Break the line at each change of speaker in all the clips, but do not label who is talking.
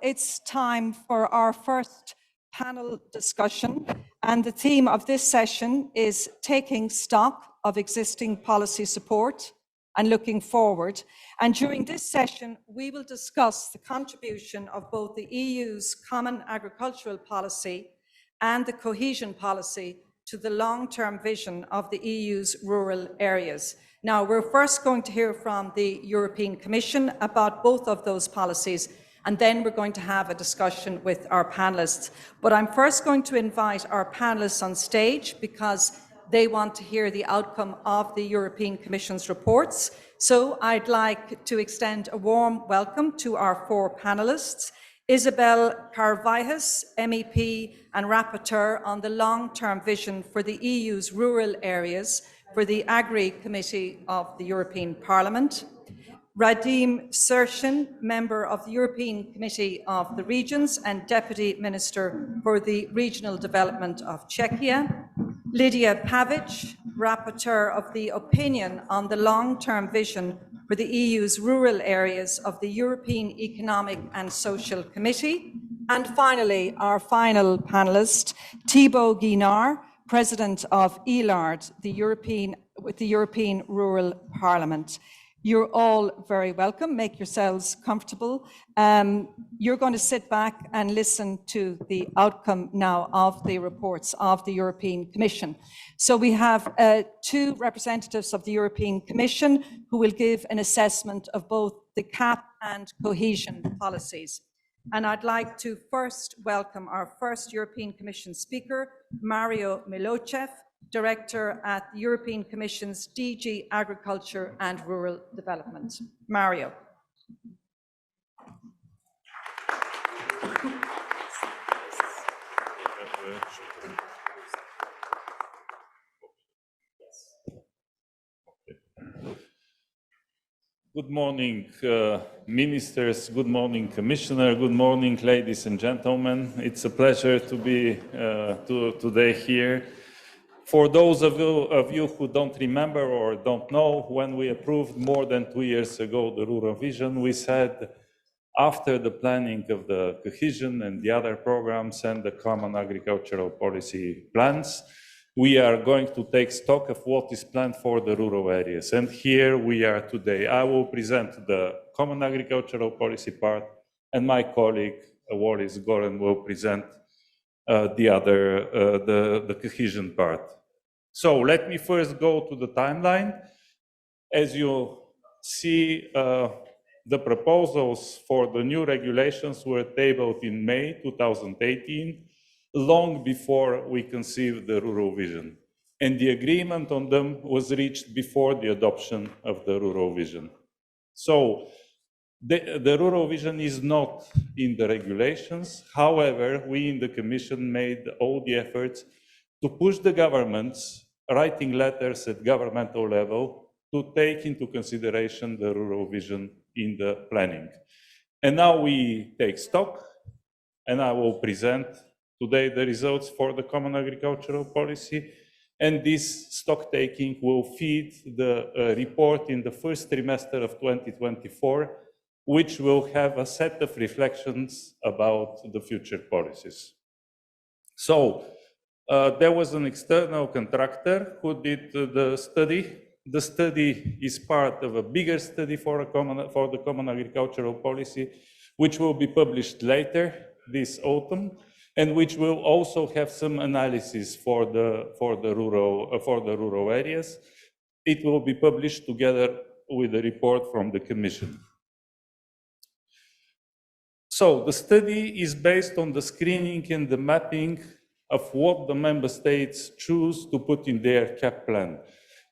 it's time for our first panel discussion, and the theme of this session is taking stock of existing policy support and looking forward. And during this session, we will discuss the contribution of both the EU's Common Agricultural Policy and the cohesion policy to the long-term vision of the EU's rural areas. Now, we're first going to hear from the European Commission about both of those policies, and then we're going to have a discussion with our panelists. But I'm first going to invite our panelists on stage because they want to hear the outcome of the European Commission's reports. So I'd like to extend a warm welcome to our four panelists. Isabel Carvajal, MEP and Rapporteur on the long-term vision for the EU's rural areas for the Agri Committee of the European Parliament. Radim Sershin, Member of the European Committee of the Regions and Deputy Minister for the Regional Development of Czechia. Lydia Pavic, Rapporteur of the Opinion on the Long-Term Vision for the EU's Rural Areas of the European Economic and Social Committee. And finally, our final panellist, Thibaut Guinard, President of ELARD, the European Rural Parliament. You're all very welcome. Make yourselves comfortable. You're going to sit back and listen to the outcome now of the reports of the European Commission. So we have two representatives of the European Commission who will give an assessment of both the CAP and cohesion policies. And I'd like to first welcome our first European Commission speaker, Mario Milochev, Director at the European Commission's DG Agriculture and Rural Development. Mario.
Good morning, ministers. Good morning, Commissioner. Good morning, ladies and gentlemen. It's a pleasure to be today here. For those of you who don't remember or don't know, when we approved more than 2 years ago the Rural Vision, we said after the planning of the cohesion and the other programs and the Common Agricultural Policy plans, we are going to take stock of what is planned for the rural areas. And here we are today. I will present the Common Agricultural Policy part, and my colleague, Wallis Goren, will present the cohesion part. So let me first go to the timeline. As you see, the proposals for the new regulations were tabled in May 2018, long before we conceived the Rural Vision. And the agreement on them was reached before the adoption of the Rural Vision. So the Rural Vision is not in the regulations. However, we in the Commission made all the efforts to push the governments, writing letters at governmental level, to take into consideration the Rural Vision in the planning. And now we take stock, and I will present today the results for the Common Agricultural Policy, and this stock taking will feed the report in the first trimester of 2024, which will have a set of reflections about the future policies. So there was an external contractor who did the study. The study is part of a bigger study for the Common Agricultural Policy, which will be published later this autumn, and which will also have some analysis for the rural areas. It will be published together with a report from the Commission. So the study is based on the screening and the mapping of what the member states choose to put in their CAP plan.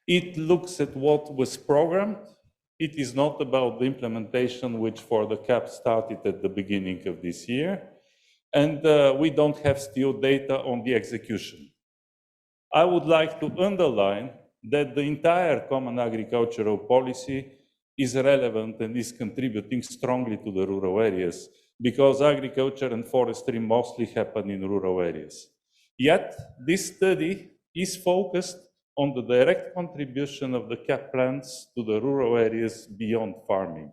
It looks at what was programmed. It is not about the implementation, which for the CAP started at the beginning of this year. And we don't have still data on the execution. I would like to underline that the entire Common Agricultural Policy is relevant and is contributing strongly to the rural areas, because agriculture and forestry mostly happen in rural areas. Yet, this study is focused on the direct contribution of the CAP plans to the rural areas beyond farming.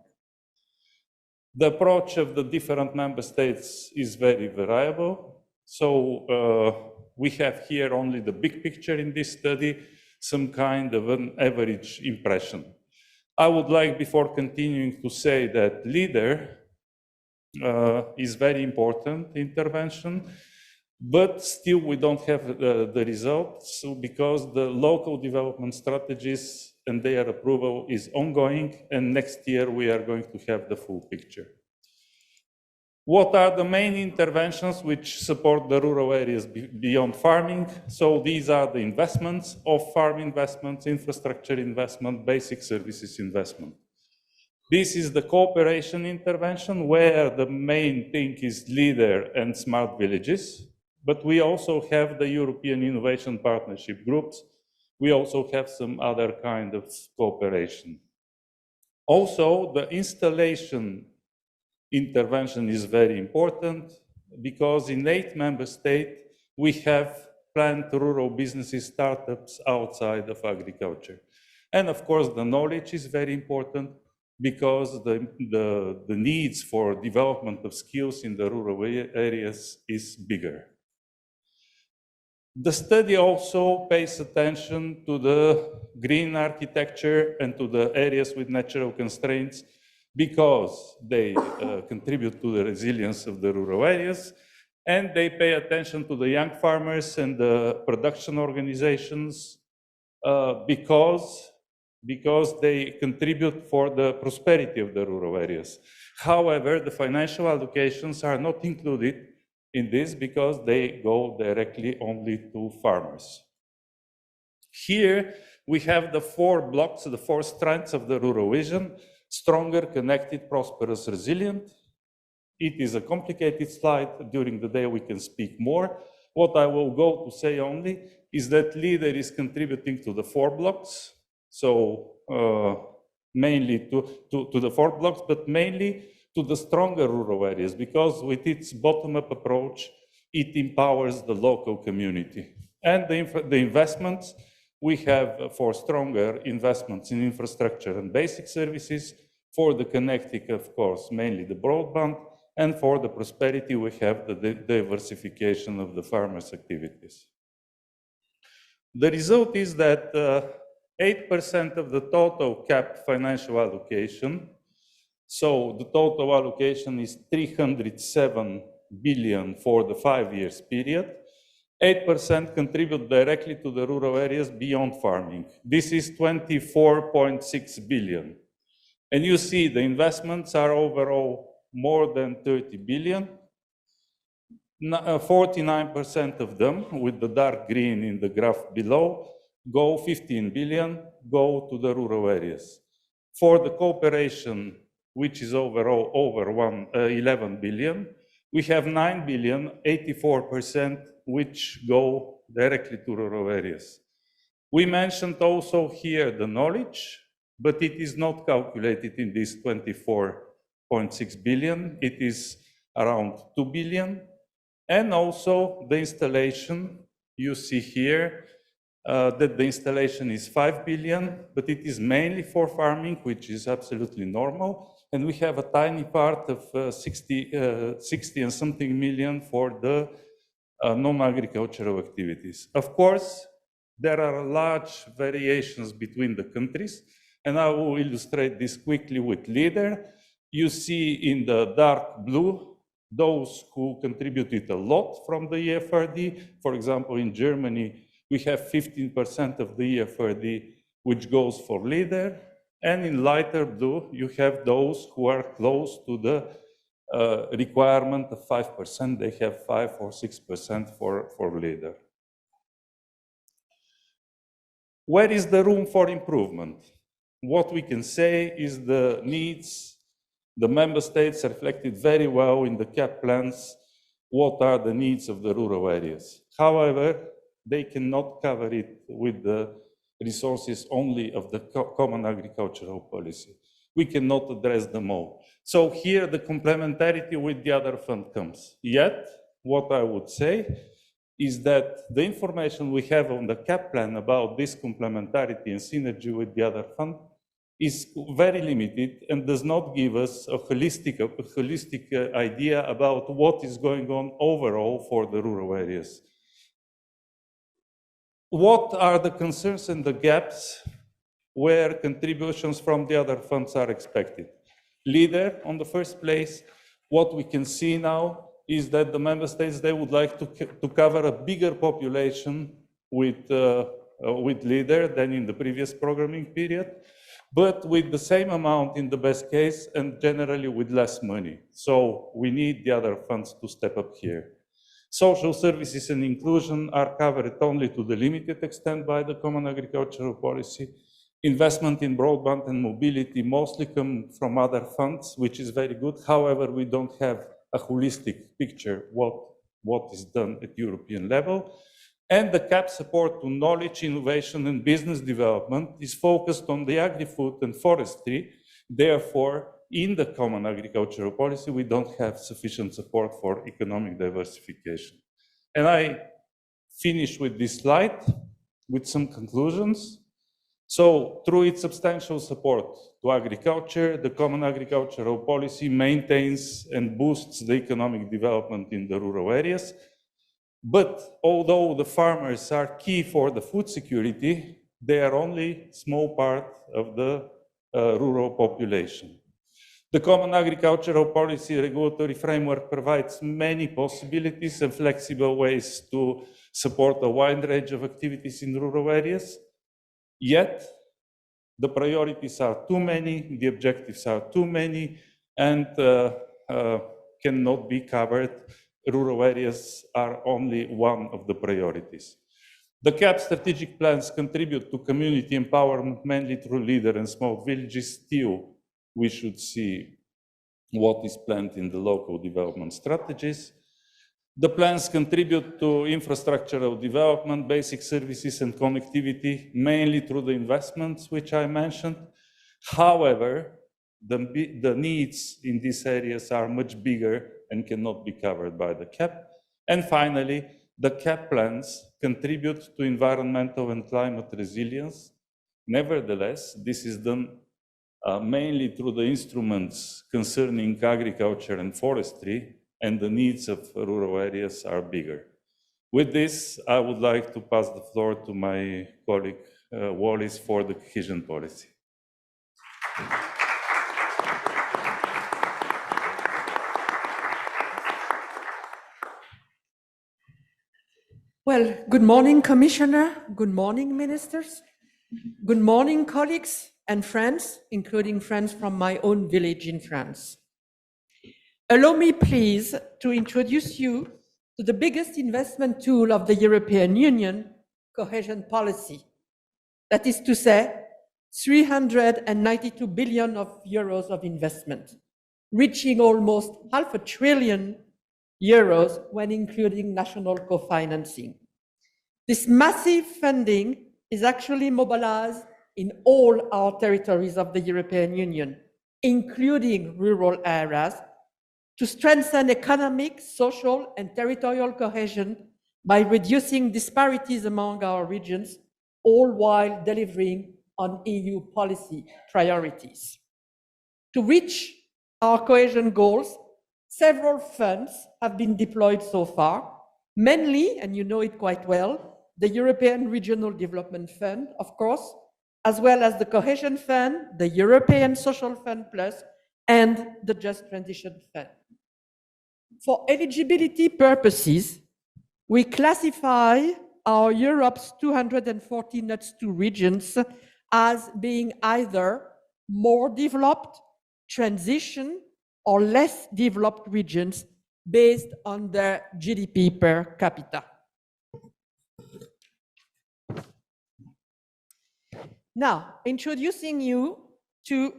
The approach of the different member states is very variable. So we have here only the big picture in this study, some kind of an average impression. I would like, before continuing, to say that LEADER is very important intervention, but still we don't have the results because the local development strategies and their approval is ongoing, and next year we are going to have the full picture. What are the main interventions which support the rural areas beyond farming? So these are the investments, off-farm investments, infrastructure investment, basic services investment. This is the cooperation intervention where the main thing is LEADER and smart villages, but we also have the European Innovation Partnership groups. We also have some other kind of cooperation. Also, the installation intervention is very important because in 8 member states, we have planned rural businesses, startups outside of agriculture. And of course, the knowledge is very important because the needs for development of skills in the rural areas is bigger. The study also pays attention to the green architecture and to the areas with natural constraints because they contribute to the resilience of the rural areas, and they pay attention to the young farmers and the production organizations because they contribute for the prosperity of the rural areas. However, the financial allocations are not included in this because they go directly only to farmers. Here we have the 4 blocks, the 4 strands of the rural vision: stronger, connected, prosperous, resilient. It is a complicated slide. During the day we can speak more. What I will go to say only is that LEADER is contributing to the 4 blocks. So mainly to the 4 blocks, but mainly to the stronger rural areas, because with its bottom-up approach, it empowers the local community. And the investments, we have for stronger investments in infrastructure and basic services, for the connecting, of course, mainly the broadband, and for the prosperity, we have the diversification of the farmers' activities. The result is that 8% of the total CAP financial allocation, so the total allocation is 307 billion for the 5 years period. 8% contribute directly to the rural areas beyond farming. This is 24.6 billion. And you see the investments are overall more than 30 billion. 49% of them, with the dark green in the graph below, 15 billion, go to the rural areas. For the cooperation, which is overall over 11 billion, we have 9 billion, 84%, which go directly to rural areas. We mentioned also here the knowledge, but it is not calculated in this 24.6 billion. It is around 2 billion. And also the installation, you see here that the installation is 5 billion, but it is mainly for farming, which is absolutely normal. And we have a tiny part of 60 and something million for the non-agricultural activities. Of course, there are large variations between the countries, and I will illustrate this quickly with LEADER. You see in the dark blue those who contributed a lot from the EFRD. For example, in Germany, we have 15% of the EFRD which goes for LEADER. And in lighter blue, you have those who are close to the requirement of 5%. They have 5 or 6% for LEADER. Where is the room for improvement? What we can say is the needs, the member states reflected very well in the CAP plans what are the needs of the rural areas. However, they cannot cover it with the resources only of the common agricultural policy. We cannot address them all. So here the complementarity with the other fund comes. Yet, what I would say is that the information we have on the CAP plan about this complementarity and synergy with the other fund is very limited and does not give us a holistic idea about what is going on overall for the rural areas. What are the concerns and the gaps where contributions from the other funds are expected? Leader, on the first place, what we can see now is that the member states, they would like to cover a bigger population with Leader than in the previous programming period, but with the same amount in the best case and generally with less money. So we need the other funds to step up here. Social services and inclusion are covered only to the limited extent by the Common Agricultural Policy. Investment in broadband and mobility mostly come from other funds, which is very good. However, we don't have a holistic picture what is done at European level. And the CAP support to knowledge, innovation, and business development is focused on the agri-food and forestry. Therefore, in the Common Agricultural Policy, we don't have sufficient support for economic diversification. And I finish with this slide with some conclusions. So, through its substantial support to agriculture, the Common Agricultural Policy maintains and boosts the economic development in the rural areas. But although the farmers are key for the food security, they are only a small part of the rural population. The Common Agricultural Policy regulatory framework provides many possibilities and flexible ways to support a wide range of activities in rural areas. Yet, the priorities are too many, the objectives are too many, and cannot be covered. Rural areas are only one of the priorities. The CAP strategic plans contribute to community empowerment mainly through Leader and small villages. Still, we should see what is planned in the local development strategies. The plans contribute to infrastructural development, basic services and connectivity, mainly through the investments which I mentioned. However, the needs in these areas are much bigger and cannot be covered by the CAP. And finally, the CAP plans contribute to environmental and climate resilience. Nevertheless, this is done mainly through the instruments concerning agriculture and forestry, and the needs of rural areas are bigger. With this, I would like to pass the floor to my colleague Wallis for the cohesion policy.
Well, good morning, Commissioner. Good morning, ministers. Good morning, colleagues and friends, including friends from my own village in France. Allow me, please, to introduce you to the biggest investment tool of the European Union, cohesion policy. That is to say, 392 billion euros of investment, reaching almost €500 billion when including national co-financing. This massive funding is actually mobilized in all our territories of the European Union, including rural areas, to strengthen economic, social, and territorial cohesion by reducing disparities among our regions, all while delivering on EU policy priorities. To reach our cohesion goals, several funds have been deployed so far, mainly, and you know it quite well, the European Regional Development Fund, of course, as well as the Cohesion Fund, the European Social Fund Plus, and the Just Transition Fund. For eligibility purposes, we classify our Europe's 240 NUTS2 regions as being either more developed, transition, or less developed regions based on their GDP per capita. Now, introducing you to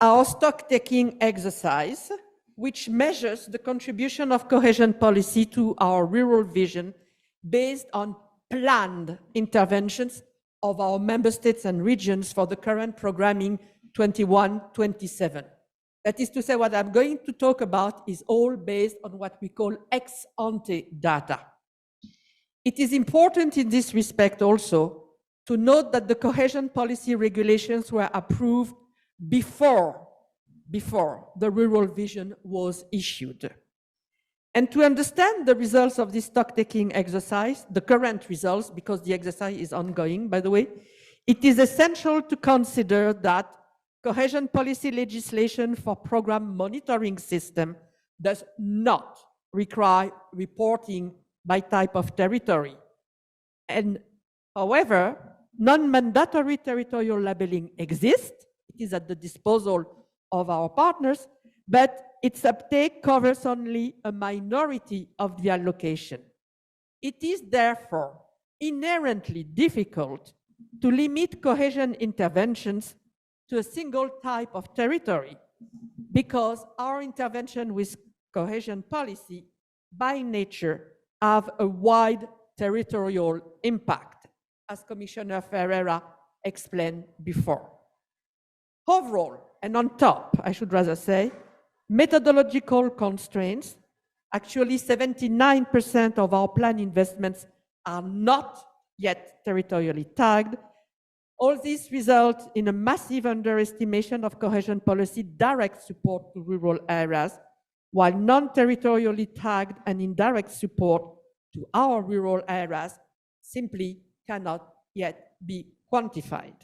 our stock-taking exercise, which measures the contribution of cohesion policy to our rural vision based on planned interventions of our member states and regions for the current programming 21-27. That is to say, what I'm going to talk about is all based on what we call ex-ante data. It is important in this respect also to note that the cohesion policy regulations were approved before the rural vision was issued. And to understand the results of this stock-taking exercise, the current results, because the exercise is ongoing, by the way, it is essential to consider that cohesion policy legislation for program monitoring system does not require reporting by type of territory. And however, non-mandatory territorial labeling exists. It is at the disposal of our partners, but its uptake covers only a minority of the allocation. It is therefore inherently difficult to limit cohesion interventions to a single type of territory, because our intervention with cohesion policy by nature have a wide territorial impact, as Commissioner Ferreira explained before. Overall, and on top, I should rather say, methodological constraints, actually 79% of our planned investments are not yet territorially tagged. All this results in a massive underestimation of cohesion policy direct support to rural areas, while non-territorially tagged and indirect support to our rural areas simply cannot yet be quantified.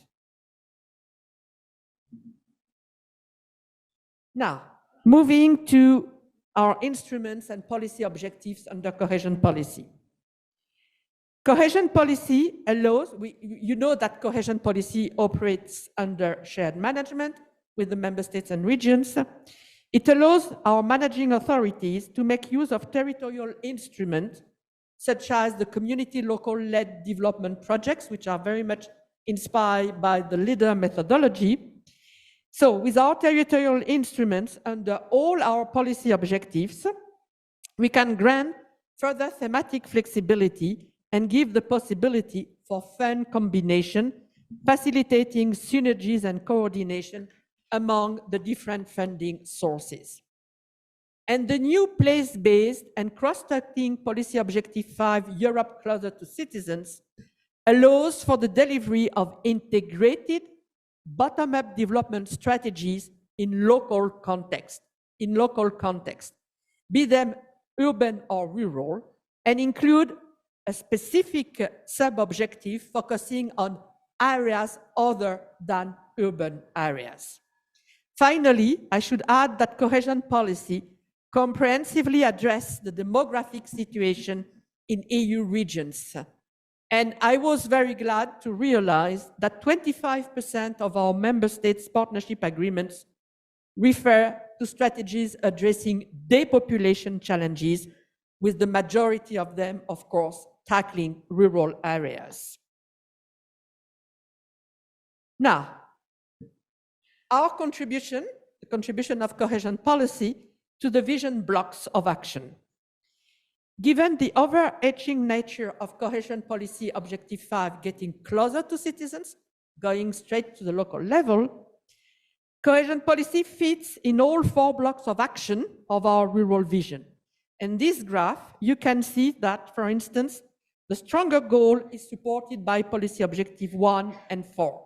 Now, moving to our instruments and policy objectives under cohesion policy. Cohesion policy allows, you know that cohesion policy operates under shared management with the member states and regions. It allows our managing authorities to make use of territorial instruments such as the community local-led development projects, which are very much inspired by the LEADER methodology. So with our territorial instruments under all our policy objectives, we can grant further thematic flexibility and give the possibility for fund combination, facilitating synergies and coordination among the different funding sources. And the new place-based and cross-cutting policy objective 5, Europe Closer to Citizens, allows for the delivery of integrated bottom-up development strategies in local context, be them urban or rural, and include a specific sub-objective focusing on areas other than urban areas. Finally, I should add that cohesion policy comprehensively addresses the demographic situation in EU regions. And I was very glad to realize that 25% of our member states' partnership agreements refer to strategies addressing depopulation challenges, with the majority of them, of course, tackling rural areas. Now, our contribution, the contribution of cohesion policy to the vision blocks of action. Given the overarching nature of cohesion policy objective 5, getting closer to citizens, going straight to the local level, cohesion policy fits in all 4 blocks of action of our rural vision. In this graph, you can see that, for instance, the stronger goal is supported by policy objective 1 and 4.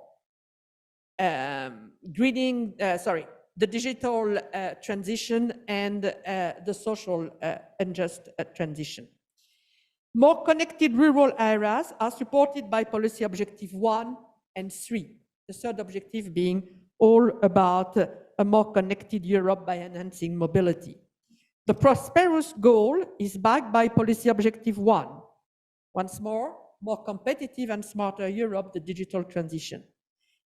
The digital transition and the social and just transition. More connected rural areas are supported by policy objective 1 and 3. The third objective being all about a more connected Europe by enhancing mobility. The prosperous goal is backed by policy objective 1. Once more competitive and smarter Europe, the digital transition.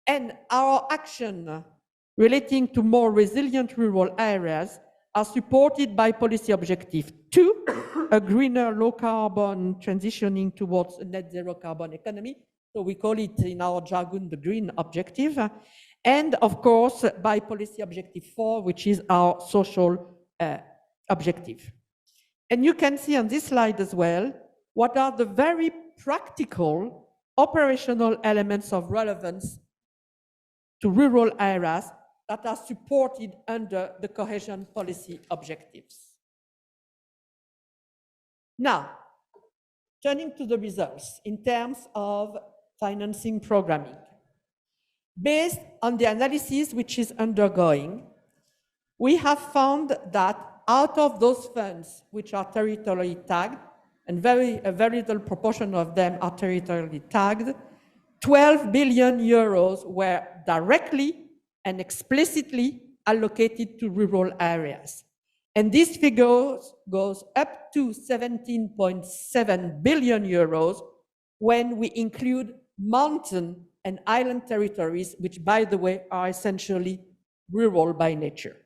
And our action relating to more resilient rural areas are supported by policy objective 2, a greener low carbon transitioning towards a net zero carbon economy. So we call it in our jargon the green objective. And of course, by policy objective 4, which is our social objective. And you can see on this slide as well, what are the very practical operational elements of relevance to rural areas that are supported under the cohesion policy objectives. Now, turning to the results in terms of financing programming. Based on the analysis which is undergoing, we have found that out of those funds which are territorially tagged, and a very little proportion of them are territorially tagged, 12 billion euros were directly and explicitly allocated to rural areas. And this figure goes up to 17.7 billion euros when we include mountain and island territories, which, by the way, are essentially rural by nature.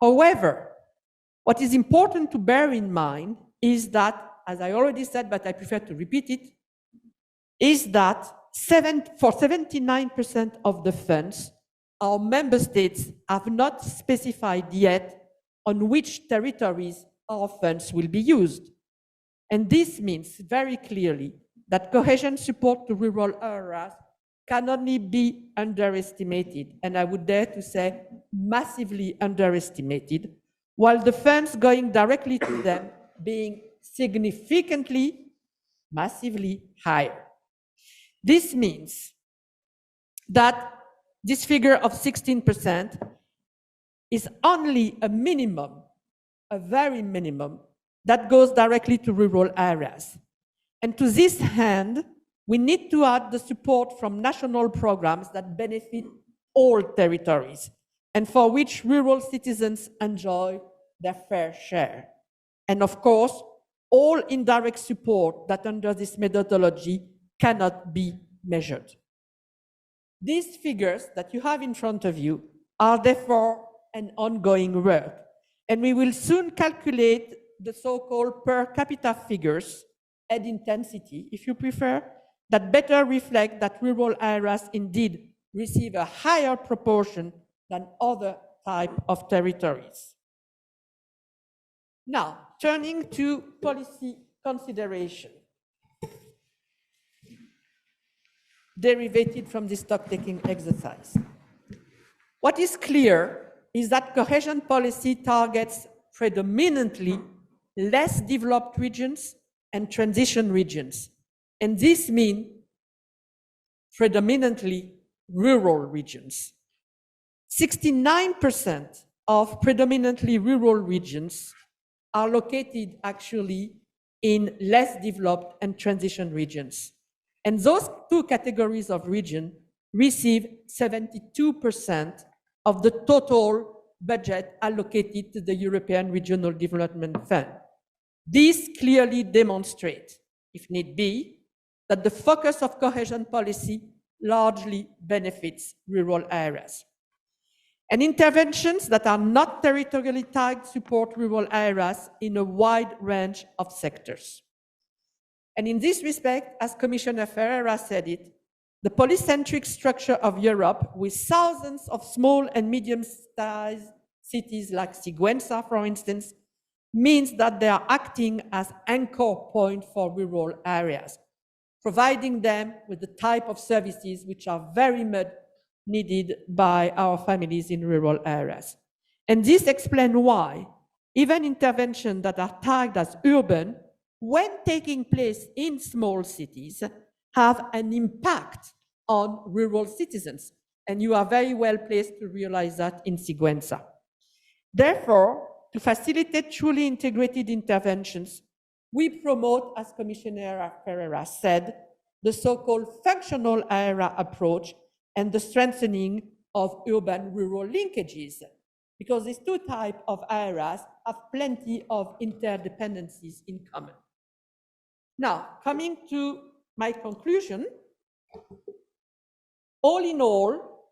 However, what is important to bear in mind is that, as I already said, but I prefer to repeat it, is that for 79% of the funds, our member states have not specified yet on which territories our funds will be used. And this means very clearly that cohesion support to rural areas can only be underestimated, and I would dare to say massively underestimated, while the funds going directly to them being significantly, massively higher. This means that this figure of 16% is only a minimum, a very minimum, that goes directly to rural areas. And to this end, we need to add the support from national programs that benefit all territories and for which rural citizens enjoy their fair share. And of course, all indirect support that under this methodology cannot be measured. These figures that you have in front of you are therefore an ongoing work, and we will soon calculate the so-called per capita figures, aid intensity, if you prefer, that better reflect that rural areas indeed receive a higher proportion than other types of territories. Now, turning to policy consideration derivated from this stock-taking exercise. What is clear is that cohesion policy targets predominantly less developed regions and transition regions. And this means predominantly rural regions. 69% of predominantly rural regions are located actually in less developed and transition regions. And those two categories of region receive 72% of the total budget allocated to the European Regional Development Fund. These clearly demonstrate, if need be, that the focus of cohesion policy largely benefits rural areas. And interventions that are not territorially tagged support rural areas in a wide range of sectors. And in this respect, as Commissioner Ferreira said it, the polycentric structure of Europe, with thousands of small and medium-sized cities like Sigüenza, for instance, means that they are acting as anchor point for rural areas, providing them with the type of services which are very much needed by our families in rural areas. And this explains why even interventions that are tagged as urban, when taking place in small cities, have an impact on rural citizens. And you are very well placed to realize that in Sigüenza. Therefore, to facilitate truly integrated interventions, we promote, as Commissioner Ferreira said, the so-called functional area approach and the strengthening of urban-rural linkages, because these two types of areas have plenty of interdependencies in common. Now, coming to my conclusion, all in all,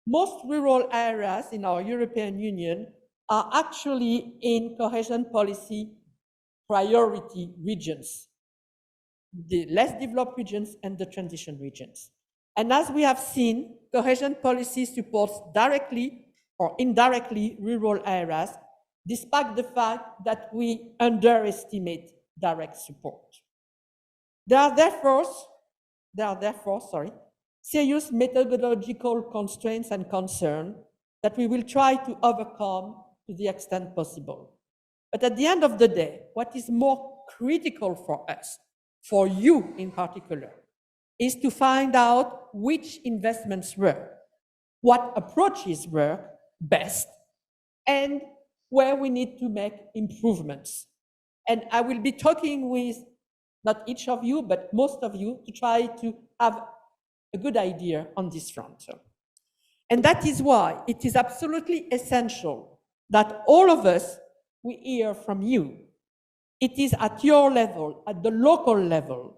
most rural areas in our European Union are actually in cohesion policy priority regions, the less developed regions and the transition regions. And as we have seen, cohesion policy supports directly or indirectly rural areas, despite the fact that we underestimate direct support. There are therefore, serious methodological constraints and concerns that we will try to overcome to the extent possible. But at the end of the day, what is more critical for us, for you in particular, is to find out which investments work, what approaches work best, and where we need to make improvements. And I will be talking with not each of you, but most of you to try to have a good idea on this front. And that is why it is absolutely essential that all of us, we hear from you. It is at your level, at the local level,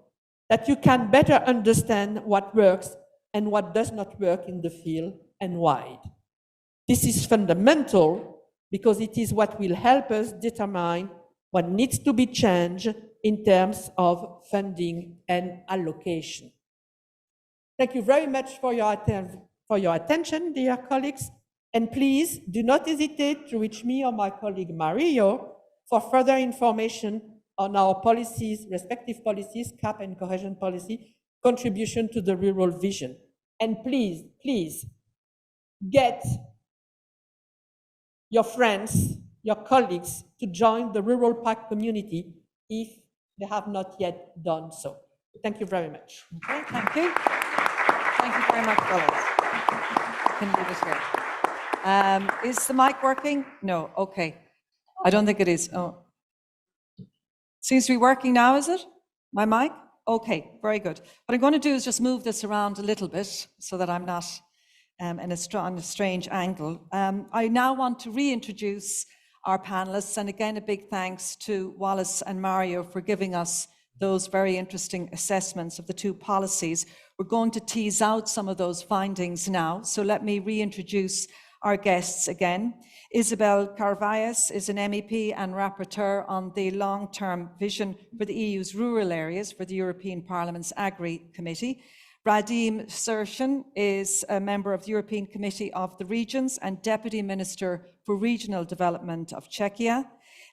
that you can better understand what works and what does not work in the field and why. This is fundamental because it is what will help us determine what needs to be changed in terms of funding and allocation. Thank you very much for your attention, dear colleagues, and please do not hesitate to reach me or my colleague Mario for further information on our policies, respective policies, CAP and cohesion policy, contribution to the rural vision. And please, please, get your friends, your colleagues to join the Rural Pact community if they have not yet done so. Thank you very much.
Okay, thank you. Thank you very much, fellows. Can do this here. Is the mic working? No, okay. I don't think it is. Oh. Seems to be working now, is it? My mic? Okay, very good. What I'm going to do is just move this around a little bit so that I'm not on a strange angle. I now want to reintroduce our panelists, and again, a big thanks to Wallace and Mario for giving us those very interesting assessments of the two policies. We're going to tease out some of those findings now, so let me reintroduce our guests again. Isabel Carvalles is an MEP and rapporteur on the long-term vision for the EU's rural areas for the European Parliament's Agri Committee. Radim Sershin is a member of the European Committee of the Regions and Deputy Minister for Regional Development of Czechia.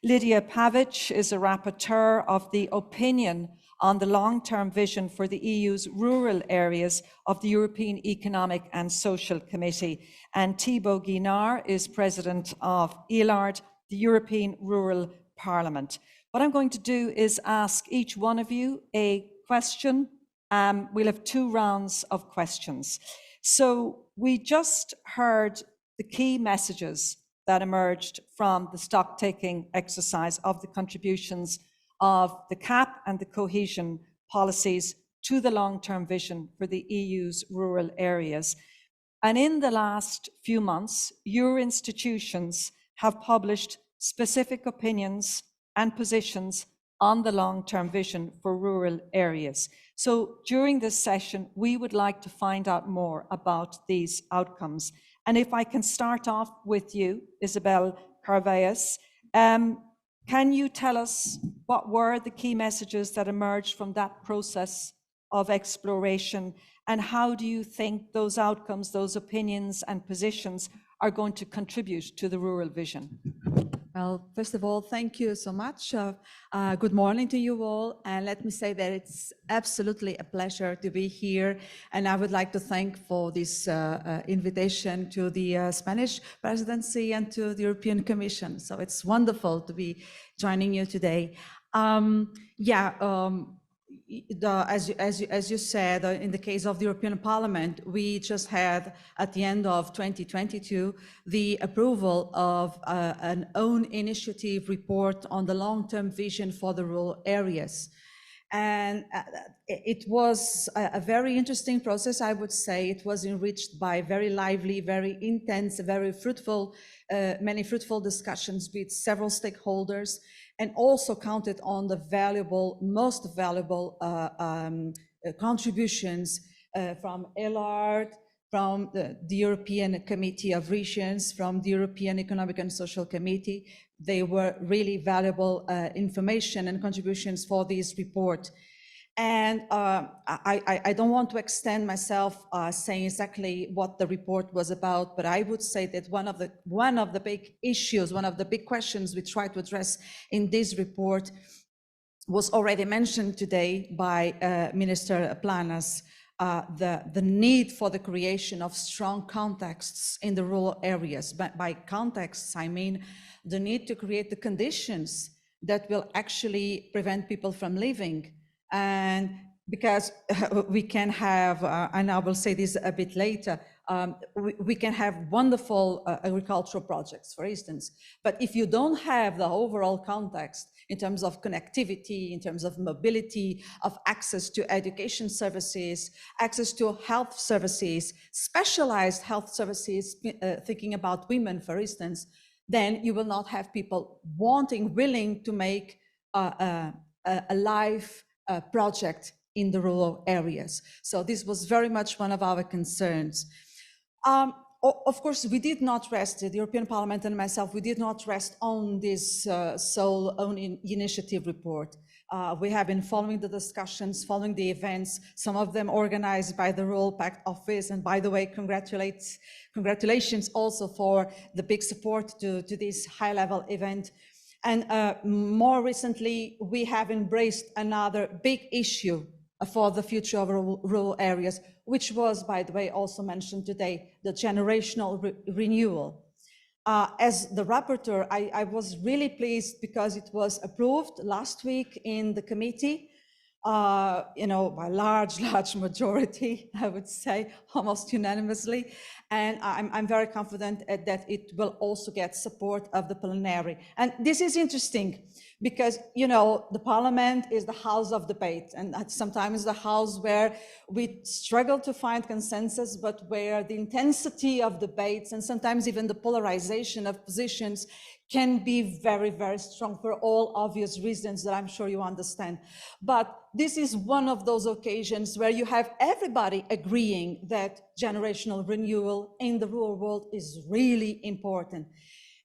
Lydia Pavic is a rapporteur of the opinion on the long-term vision for the EU's rural areas of the European Economic and Social Committee. And Thibaut Guinard is president of ELARD, the European Rural Parliament. What I'm going to do is ask each one of you a question. We'll have 2 rounds of questions. So we just heard the key messages that emerged from the stock-taking exercise of the contributions of the CAP and the cohesion policies to the long-term vision for the EU's rural areas. And in the last few months, your institutions have published specific opinions and positions on the long-term vision for rural areas. So during this session, we would like to find out more about these outcomes. And if I can start off with you, Isabel Carvalles, can you tell us what were the key messages that emerged from that process of exploration, and how do you think those outcomes, those opinions and positions are going to contribute to the rural vision?
Well, first of all, thank you so much. Good morning to you all. And let me say that it's absolutely a pleasure to be here. And I would like to thank for this invitation to the Spanish presidency and to the European Commission. So it's wonderful to be joining you today. As you said, in the case of the European Parliament, we just had at the end of 2022 the approval of an own initiative report on the long-term vision for the rural areas. And it was a very interesting process, I would say. It was enriched by very lively, very intense, very fruitful, many fruitful discussions with several stakeholders, and also counted on the valuable, most valuable contributions from ELARD, from the European Committee of Regions, from the European Economic and Social Committee. They were really valuable information and contributions for this report. And I don't want to extend myself saying exactly what the report was about, but I would say that one of the big issues, one of the big questions we try to address in this report was already mentioned today by Minister Planas, the need for the creation of strong contexts in the rural areas. But by contexts, I mean the need to create the conditions that will actually prevent people from leaving and because we can have, and I will say this a bit later, we can have wonderful agricultural projects, for instance, but if you don't have the overall context in terms of connectivity, in terms of mobility, of access to education services, access to health services, specialized health services, thinking about women, for instance, then you will not have people willing to make a live project in the rural areas. So this was very much one of our concerns. Of course, we did not rest, the European Parliament and myself, we did not rest on this sole own initiative report. We have been following the discussions, following the events, some of them organized by the Rural Pact Office. And by the way, congratulations also for the big support to this high-level event. And more recently, we have embraced another big issue for the future of rural areas, which was, by the way, also mentioned today, the generational renewal. As the rapporteur, I was really pleased because it was approved last week in the committee, by large majority, I would say, almost unanimously. And I'm very confident that it will also get support of the plenary. And this is interesting because, the parliament is the house of debate, and sometimes the house where we struggle to find consensus, but where the intensity of debates and sometimes even the polarization of positions can be very, very strong for all obvious reasons that I'm sure you understand. But this is one of those occasions where you have everybody agreeing that generational renewal in the rural world is really important.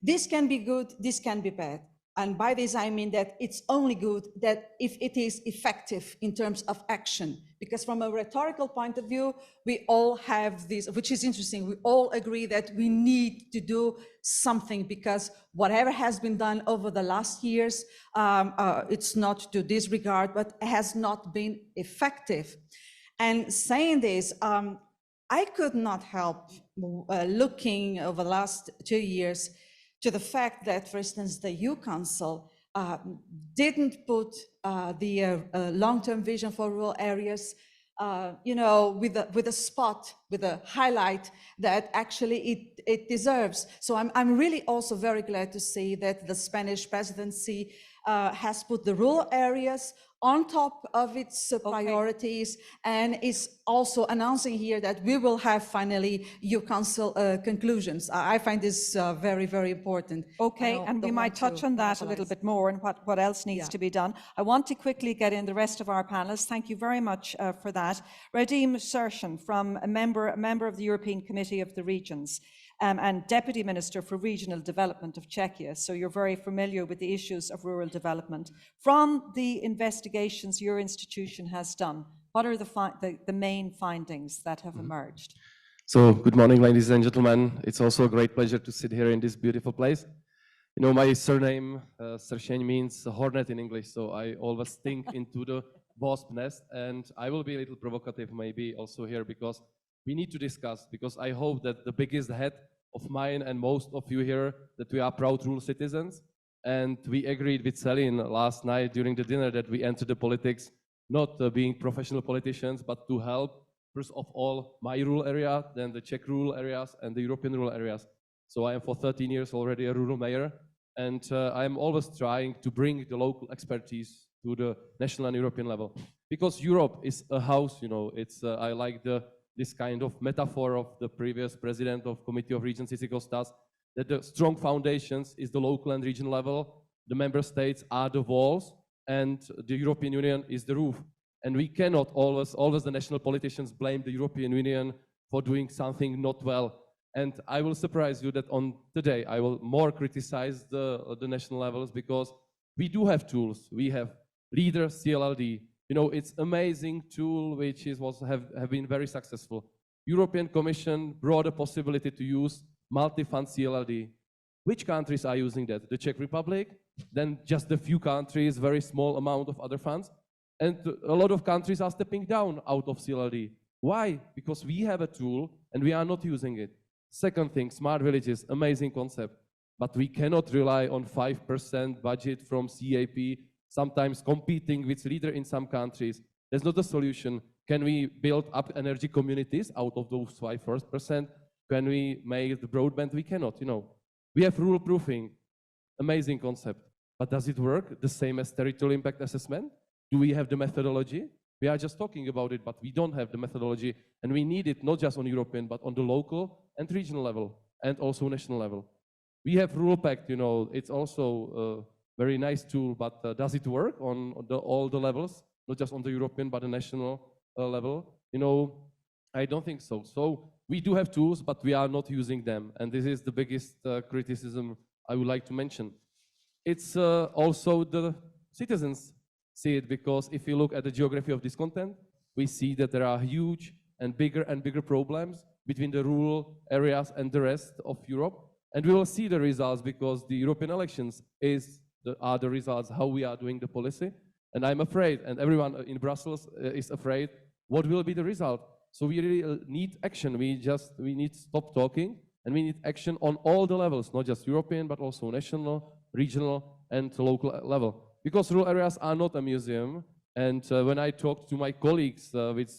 This can be good, this can be bad. And by this, I mean that it's only good that if it is effective in terms of action, because from a rhetorical point of view, we all have this, which is interesting. We all agree that we need to do something because whatever has been done over the last years, it's not to disregard, but has not been effective. And saying this, I could not help looking over the last 2 years to the fact that, for instance, the EU Council didn't put the long-term vision for rural areas, with a spot, with a highlight that actually it deserves. So I'm really also very glad to see that the Spanish presidency has put the rural areas on top of its priorities, and is also announcing here that we will have finally EU Council conclusions. I find this very, very important.
Okay, and we might touch on that a little bit more and what else needs to be done. I want to quickly get in the rest of our panelists. Thank you very much for that. Radim Sershan, from a member of the European Committee of the Regions, and Deputy Minister for Regional Development of Czechia. So you're very familiar with the issues of rural development. From the investigations your institution has done, what are the main findings that have emerged?
So good morning, ladies and gentlemen. It's also a great pleasure to sit here in this beautiful place. My surname, Sershan, means hornet in English, so I always think into the wasp nest, and I will be a little provocative maybe also here, because we need to discuss, because I hope that the biggest head of mine and most of you here, that we are proud rural citizens. And we agreed with Celine last night during the dinner that we enter the politics not being professional politicians, but to help, first of all, my rural area, then the Czech rural areas and the European rural areas. So I am for 13 years already a rural mayor, and I am always trying to bring the local expertise to the national and European level. Because Europe is a house, it's, I like this kind of metaphor of the previous president of Committee of Regions, Sisi Kostas, that the strong foundations is the local and regional level, the member states are the walls, and the European Union is the roof. And we cannot always the national politicians blame the European Union for doing something not well. And I will surprise you that on today I will more criticize the national levels, because we do have tools. We have Leader, CLLD. It's amazing tool which have been very successful. European Commission brought a possibility to use multi-fund CLLD. Which countries are using that? The Czech Republic, then just a few countries, very small amount of other funds. And a lot of countries are stepping down out of CLLD. Why? Because we have a tool and we are not using it. Second thing, smart villages, amazing concept. But we cannot rely on 5% budget from CAP, sometimes competing with Leader in some countries. That's not the solution. Can we build up energy communities out of those 5%? Can we make the broadband? We cannot, you know. We have rule proofing, amazing concept. But does it work the same as territorial impact assessment? Do we have the methodology? We are just talking about it, but we don't have the methodology. And we need it not just on European, but on the local and regional level, and also national level. We have Rule Pact, you know, it's also a very nice tool, but does it work on all the levels, not just on the European, but the national level? You know, I don't think so. So we do have tools, but we are not using them. And this is the biggest criticism I would like to mention. It's also the citizens see it, because if you look at the geography of this content, we see that there are huge and bigger problems between the rural areas and the rest of Europe. And we will see the results, because the European elections are the results how we are doing the policy. And I'm afraid, and everyone in Brussels is afraid, what will be the result? So we really need action. We need to stop talking, and we need action on all the levels, not just European, but also national, regional, and local level. Because rural areas are not a museum. And when I talked to my colleagues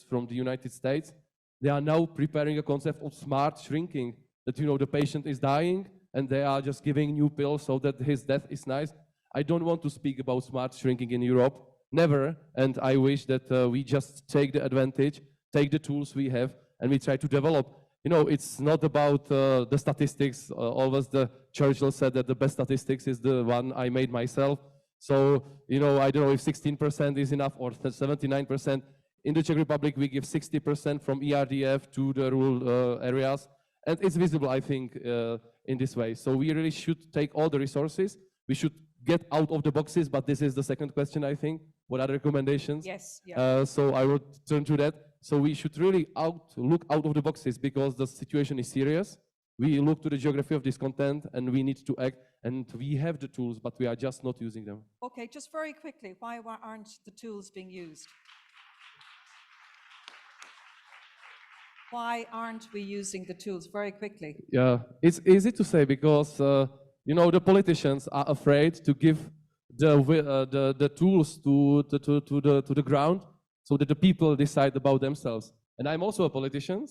from the United States, they are now preparing a concept of smart shrinking, that, you know, the patient is dying and they are just giving new pills so that his death is nice. I don't want to speak about smart shrinking in Europe, never. And I wish that we just take the advantage, take the tools we have, and we try to develop. You know, it's not about the statistics. Always the Churchill said that the best statistics is the one I made myself. So, you know, I don't know if 16% is enough or 79%. In the Czech Republic, we give 60% from ERDF to the rural areas. And it's visible, I think, in this way. So we really should take all the resources. We should get out of the boxes, but this is the second question, I think. What are the recommendations?
Yes. Yeah.
So I would turn to that. So we should really look out of the boxes, because the situation is serious. We look to the geography of this content, and we need to act. And we have the tools, but we are just not using them.
Okay, just very quickly, why aren't the tools being used? Why aren't we using the tools? Very quickly.
Yeah, it's easy to say, because you know, the politicians are afraid to give the tools to the ground, so that the people decide about themselves. And I'm also a politician,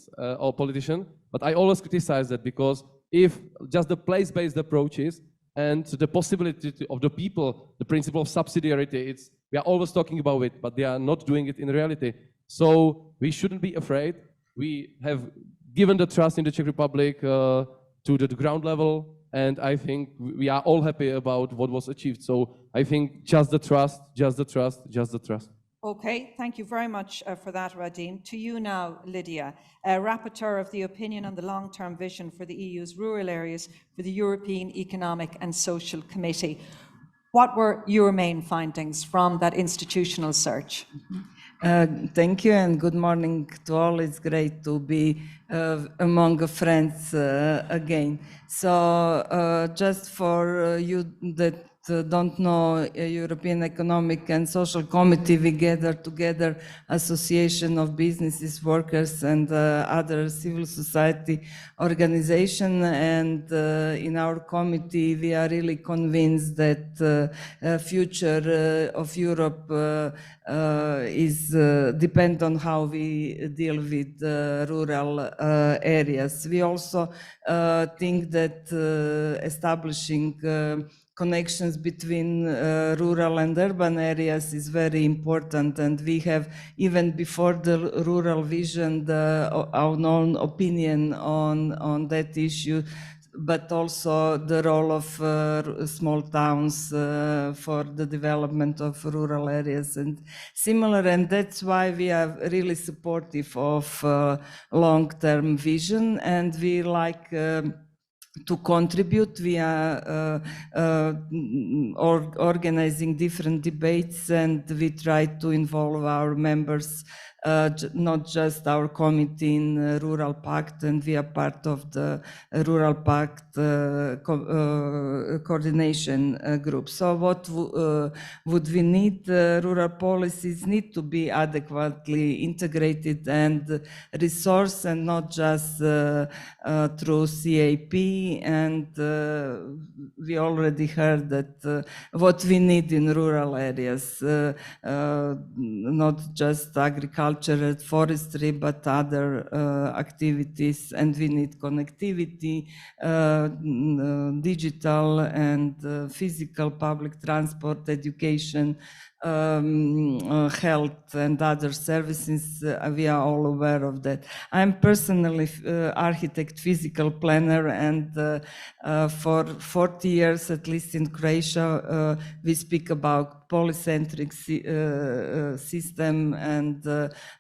but I always criticize that, because if just the place-based approaches and the possibility of the people, the principle of subsidiarity, we are always talking about it, but they are not doing it in reality. So we shouldn't be afraid. We have given the trust in the Czech Republic to the ground level, and I think we are all happy about what was achieved. So I think just the trust, just the trust, just the trust.
Okay, thank you very much for that, Radim. To you now, Lydia, Rapporteur of the opinion on the long-term vision for the EU's rural areas for the European Economic and Social Committee. What were your main findings from that institutional search?
Thank you, and good morning to all. It's great to be among friends again. So just for you that don't know, European Economic and Social Committee, we gather together Association of Businesses, Workers, and other civil society organization. And in our committee, we are really convinced that future of Europe is depend on how we deal with rural areas. We also think that establishing connections between rural and urban areas is very important, and we have, even before the rural vision, our own opinion on that issue, but also the role of small towns for the development of rural areas and similar. And that's why we are really supportive of long-term vision, and we like to contribute. We are organizing different debates, and we try to involve our members not just our committee in Rural Pact, and we are part of the Rural Pact coordination group. So what would we need? Rural policies need to be adequately integrated and resourced, and not just through CAP. And we already heard that what we need in rural areas, not just agriculture and forestry, but other activities, and we need connectivity, digital and physical public transport, education, health and other services. We are all aware of that. I'm personally architect, physical planner, and for 40 years, at least in Croatia, we speak about polycentric system and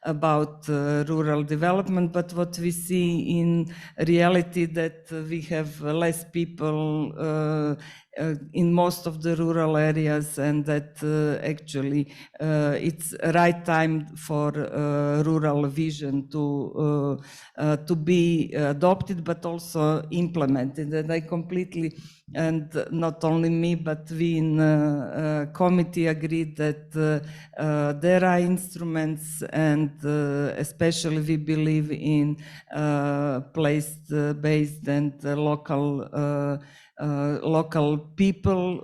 about rural development. But what we see in reality that we have less people in most of the rural areas, and that actually it's right time for rural vision to be adopted, but also implemented. And I completely, and not only me, but we in committee agreed that there are instruments, and especially we believe in place-based and local people,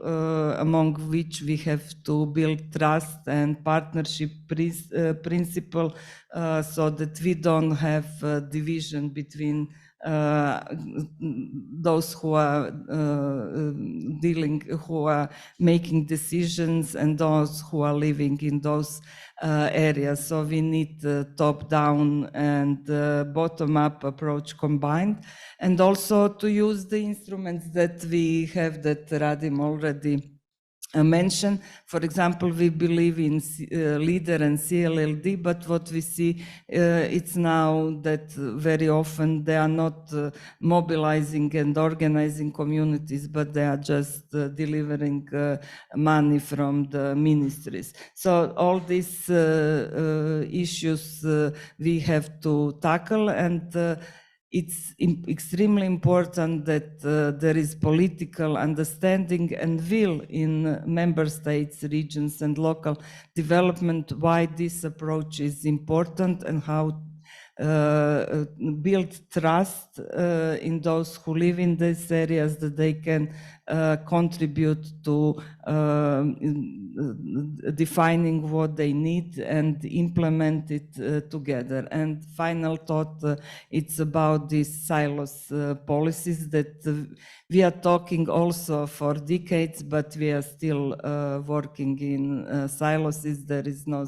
among which we have to build trust and partnership principle, so that we don't have division between those who are who are making decisions, and those who are living in those areas. So we need top-down and bottom-up approach combined, and also to use the instruments that we have, that Radim already mentioned. For example, we believe in LEADER and CLLD, but what we see it's now that very often they are not mobilizing and organizing communities, but they are just delivering money from the ministries. So all these issues we have to tackle, and it's extremely important that there is political understanding and will in member states, regions, and local development why this approach is important, and how build trust in those who live in these areas, that they can contribute to defining what they need and implement it together. And final thought, it's about these silos policies that we are talking also for decades, but we are still working in silos. There is no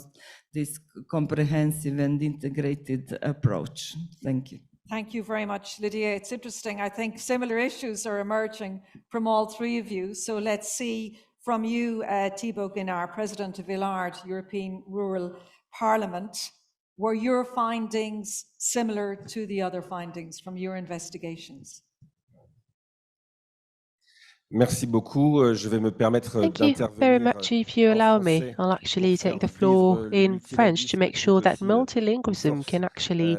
this comprehensive and integrated approach. Thank you.
Thank you very much, Lydia. It's interesting. I think similar issues are emerging from all three of you. So let's see from you, Thibaut Guinard, President of ILARD, European Rural Parliament. Were your findings similar to the other findings from your investigations?
Merci beaucoup. Je vais me permettre
Thank you very much. If you allow me, I'll actually take the floor in French to make sure that multilingualism can actually,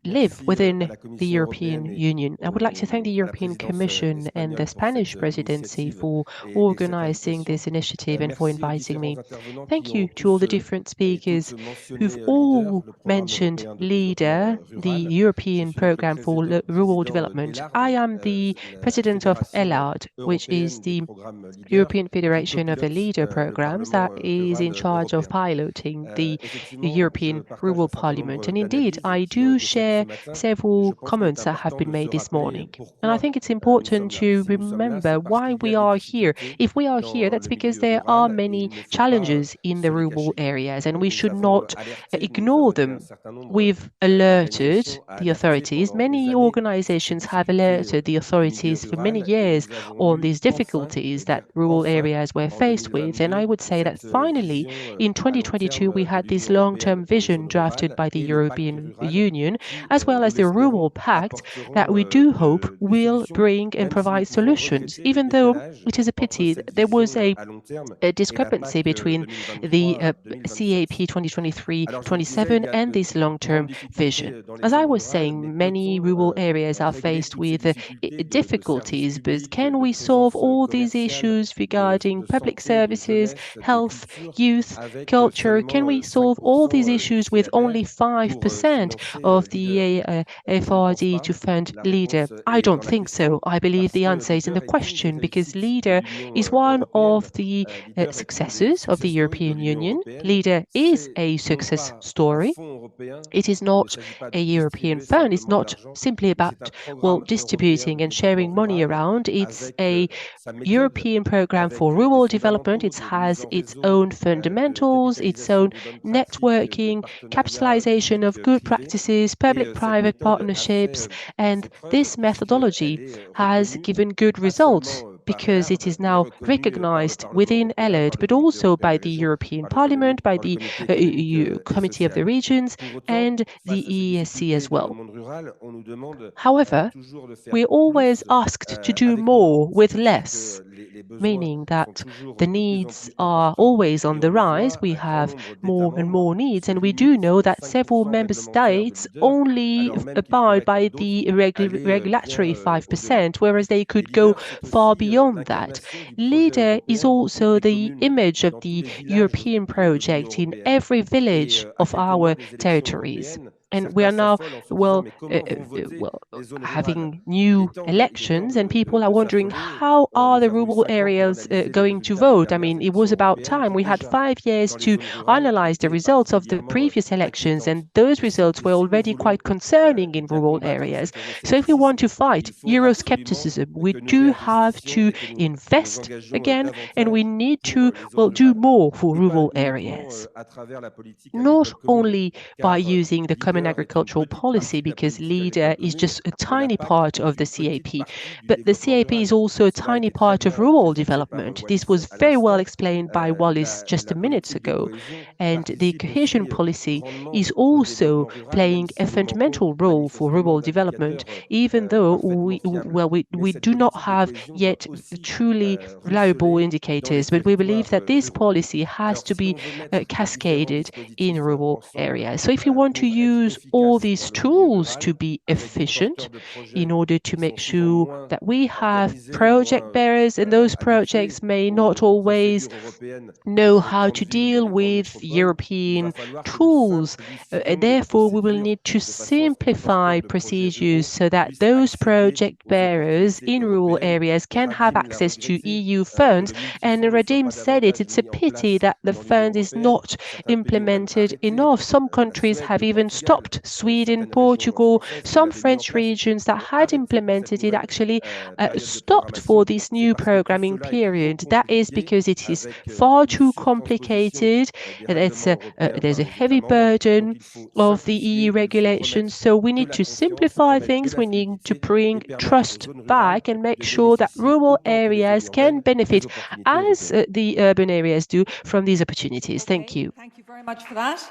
live within the European Union. I would like to thank the European Commission and the Spanish presidency for organizing this initiative and for inviting me. Thank you to all the different speakers who've all mentioned LEADER, the European Programme for Rural Development. I am the president of ELARD, which is the European Federation of the LEADER programs that is in charge of piloting the European Rural Parliament. And indeed, I do share several comments that have been made this morning. And I think it's important to remember why we are here. If we are here, that's because there are many challenges in the rural areas, and we should not ignore them. We've alerted the authorities. Many organizations have alerted the authorities for many years on these difficulties that rural areas were faced with. And I would say that finally, in 2022, we had this long-term vision drafted by the European Union, as well as the Rural Pact that we do hope will bring and provide solutions, even though it is a pity there was a discrepancy between the CAP 2023-27 and this long-term vision. As I was saying, many rural areas are faced with difficulties, but can we solve all these issues regarding public services, health, youth, culture? Can we solve all these issues with only 5% of the FRD to fund LEADER? I don't think so. I believe the answer is in the question, because LEADER is one of the successes of the European Union. LEADER is a success story. It is not a European fund. It's not simply about, well, distributing and sharing money around. It's a European program for rural development. It has its own fundamentals, its own networking, capitalization of good practices, public-private partnerships, and this methodology has given good results because it is now recognized within ELED, but also by the European Parliament, by the Committee of the Regions, and the EESC as well. However, we're always asked to do more with less, meaning that the needs are always on the rise. We have more and more needs, and we do know that several member states only abide by the regulatory 5%, whereas they could go far beyond that. LEADER is also the image of the European project in every village of our territories. And we are now, having new elections, and people are wondering, how are the rural areas going to vote? I mean, it was about time. We had 5 years to analyze the results of the previous elections, and those results were already quite concerning in rural areas. So if we want to fight Euroscepticism, we do have to invest again, and we need to, do more for rural areas. Not only by using the common agricultural policy, because LEADER is just a tiny part of the CAP, but the CAP is also a tiny part of rural development. This was very well explained by Wallis just a minute ago. And the cohesion policy is also playing a fundamental role for rural development, even though we do not have yet truly reliable indicators, but we believe that this policy has to be cascaded in rural areas. So if you want to use all these tools to be efficient in order to make sure that we have project bearers, and those projects may not always know how to deal with European tools. Therefore, we will need to simplify procedures so that those project bearers in rural areas can have access to EU funds. And Radim said it, it's a pity that the fund is not implemented enough. Some countries have even stopped. Sweden, Portugal, some French regions that had implemented it actually stopped for this new programming period. That is because it is far too complicated. There's a heavy burden of the EU regulations. So we need to simplify things. We need to bring trust back and make sure that rural areas can benefit as the urban areas do from these opportunities. Thank you.
Thank you very much for that.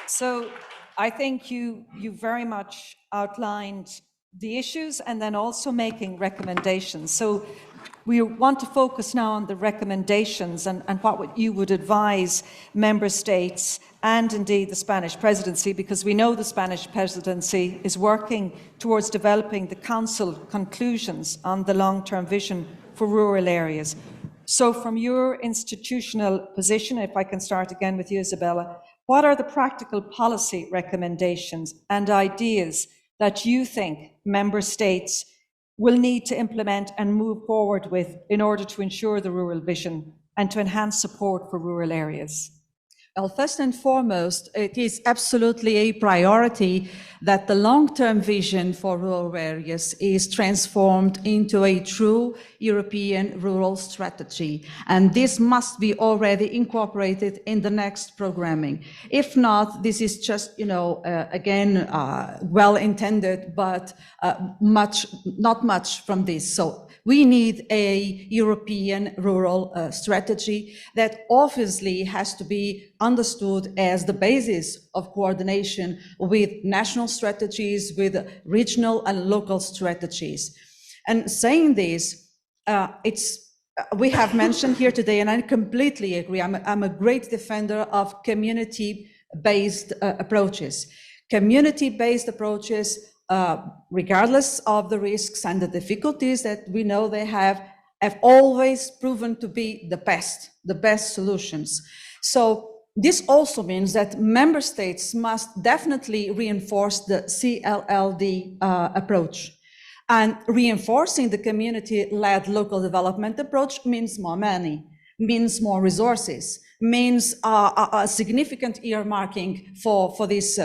So I think you very much outlined the issues and then also making recommendations. So we want to focus now on the recommendations and what you would advise member states and indeed the Spanish presidency, because we know the Spanish presidency is working towards developing the Council conclusions on the long-term vision for rural areas. So from your institutional position, if I can start again with you, Isabella, what are the practical policy recommendations and ideas that you think member states will need to implement and move forward with in order to ensure the rural vision and to enhance support for rural areas?
Well, first and foremost, it is absolutely a priority that the long-term vision for rural areas is transformed into a true European rural strategy. And this must be already incorporated in the next programming. If not, this is just, again, well-intended, but not much from this. So we need a European rural strategy that obviously has to be understood as the basis of coordination with national strategies, with regional and local strategies. And saying this, we have mentioned here today, and I completely agree, I'm a great defender of community-based approaches. Community-based approaches, regardless of the risks and the difficulties that we know they have always proven to be the best solutions. So this also means that member states must definitely reinforce the CLLD approach. And reinforcing the community-led local development approach means more money, means more resources, means a significant earmarking for this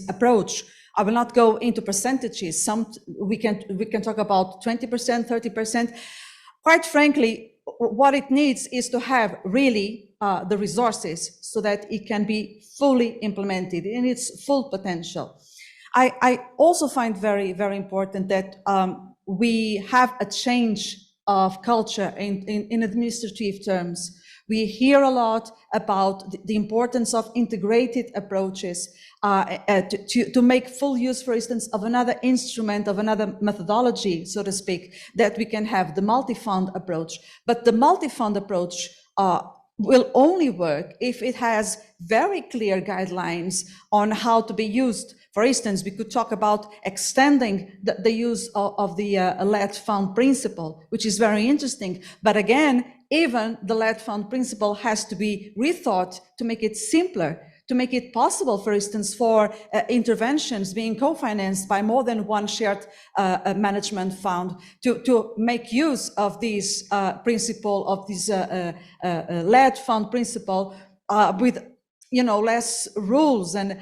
approach. I will not go into percentages. We can talk about 20%, 30%. Quite frankly, what it needs is to have really the resources so that it can be fully implemented in its full potential. I also find very, very important that we have a change of culture in administrative terms. We hear a lot about the importance of integrated approaches to make full use, for instance, of another instrument, of another methodology, so to speak, that we can have the multi-fund approach. But the multi-fund approach will only work if it has very clear guidelines on how to be used. For instance, we could talk about extending the use of the lead fund principle, which is very interesting. But again, even the lead fund principle has to be rethought to make it simpler, to make it possible, for instance, for interventions being co-financed by more than one shared management fund, to make use of this principle, of this lead fund principle with less rules and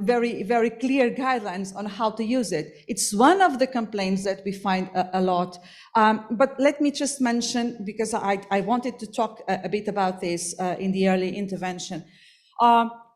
very, very clear guidelines on how to use it. It's one of the complaints that we find a lot. But let me just mention, because I wanted to talk a bit about this in the early intervention.